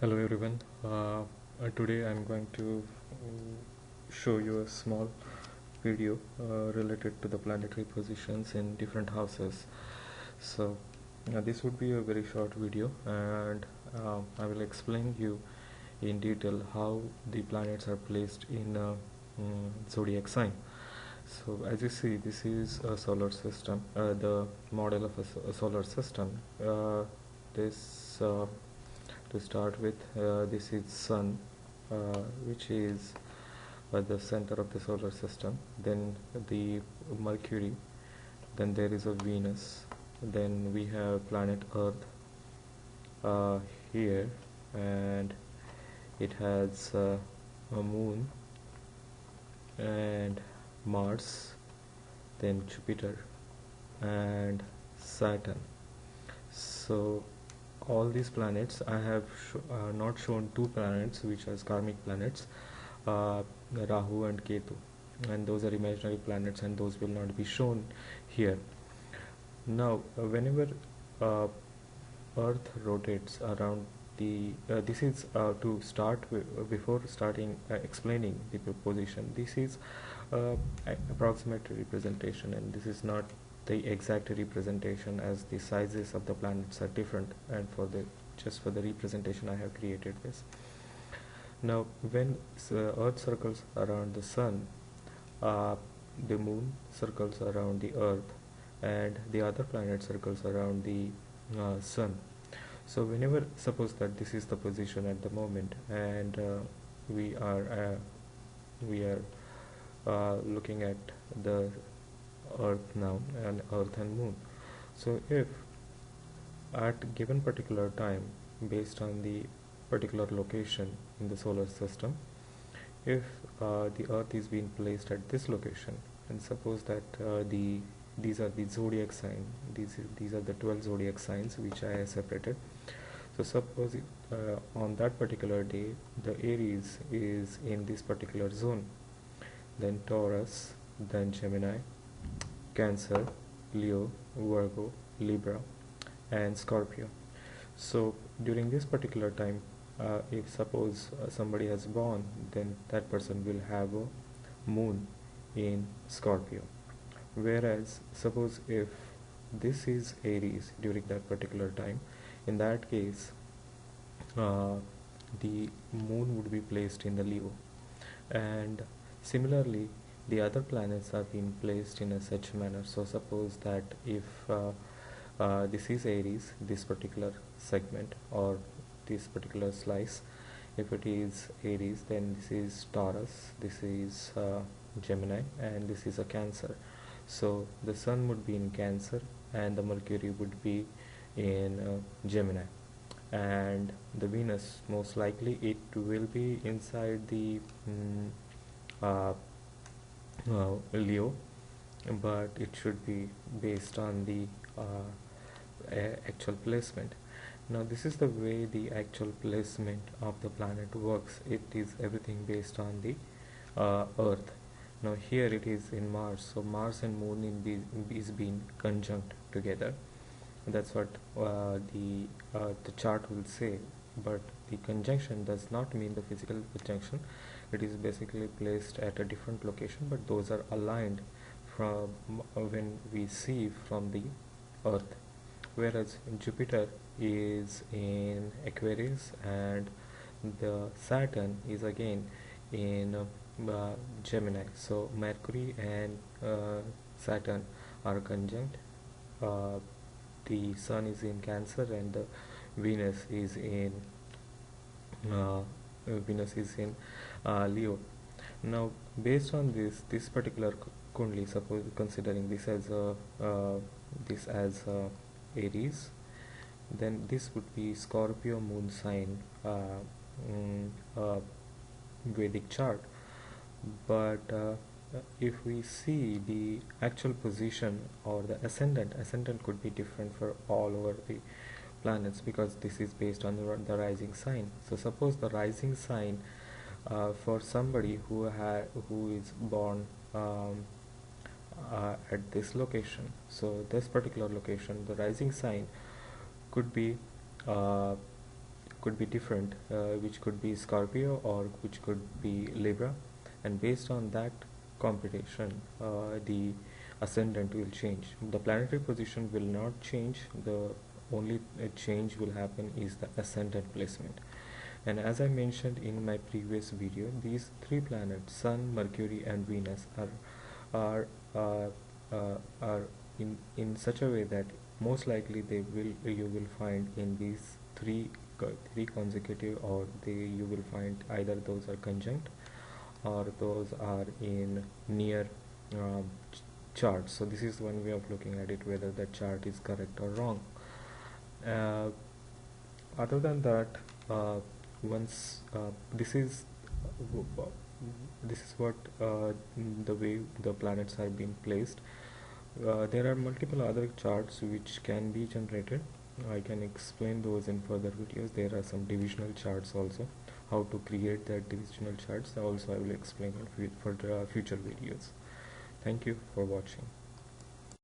Hello everyone. Today I'm going to show you a small video related to the planetary positions in different houses. So this would be a very short video, and I will explain you in detail how the planets are placed in a zodiac sign. So as you see, this is a solar system, the model of a solar system. This To start with, this is Sun, which is at the center of the solar system. Then the Mercury. Then there is a Venus. Then we have planet Earth here, and it has a moon and Mars, then Jupiter and Saturn. So all these planets, I have not shown two planets which are karmic planets, Rahu and Ketu, and those are imaginary planets, and those will not be shown here. Now whenever Earth rotates around the this is to start with, before starting explaining the position, this is approximate representation, and this is not the exact representation, as the sizes of the planets are different, and just for the representation I have created this. Now when Earth circles around the Sun, the Moon circles around the Earth, and the other planet circles around the Sun. So whenever, suppose that this is the position at the moment, and we are looking at the Earth now, and Earth and Moon. So if at given particular time, based on the particular location in the solar system, if the Earth is being placed at this location, and suppose that these are the zodiac sign, these are the 12 zodiac signs which I have separated. So suppose on that particular day the Aries is in this particular zone, then Taurus, then Gemini, Cancer, Leo, Virgo, Libra and Scorpio. So during this particular time, if suppose somebody has born, then that person will have a moon in Scorpio. Whereas suppose if this is Aries during that particular time, in that case the moon would be placed in the Leo, and similarly the other planets are being placed in a such manner. So suppose that if this is Aries, this particular segment or this particular slice, if it is Aries, then this is Taurus, this is Gemini, and this is a Cancer. So the Sun would be in Cancer, and the Mercury would be in Gemini, and the Venus, most likely it will be inside the Leo, but it should be based on the actual placement. Now this is the way the actual placement of the planet works. It is everything based on the Earth. Now here it is in Mars, so Mars and Moon is being conjunct together. That's what the chart will say. But the conjunction does not mean the physical conjunction. It is basically placed at a different location, but those are aligned from when we see from the Earth. Whereas Jupiter is in Aquarius, and the Saturn is again in Gemini. So Mercury and Saturn are conjunct. The Sun is in Cancer, and the Venus is in Leo. Now based on this particular Kundali, suppose considering this as Aries, then this would be Scorpio moon sign, Vedic chart. But if we see the actual position or the ascendant could be different for all over the planets, because this is based on the rising sign. So suppose the rising sign for somebody who is born at this location, so this particular location, the rising sign could be could be different, which could be Scorpio or which could be Libra, and based on that computation, the ascendant will change. The planetary position will not change. The only change will happen is the ascendant placement. And as I mentioned in my previous video, these three planets, Sun, Mercury, and Venus, are are, are in such a way that most likely you will find in these three consecutive, or you will find either those are conjunct or those are in near charts. So this is one way of looking at it, whether the chart is correct or wrong. uh, Other than that, once this is what the way the planets are being placed. There are multiple other charts which can be generated. I can explain those in further videos. There are some divisional charts also, how to create that divisional charts also I will explain in future videos. Thank you for watching.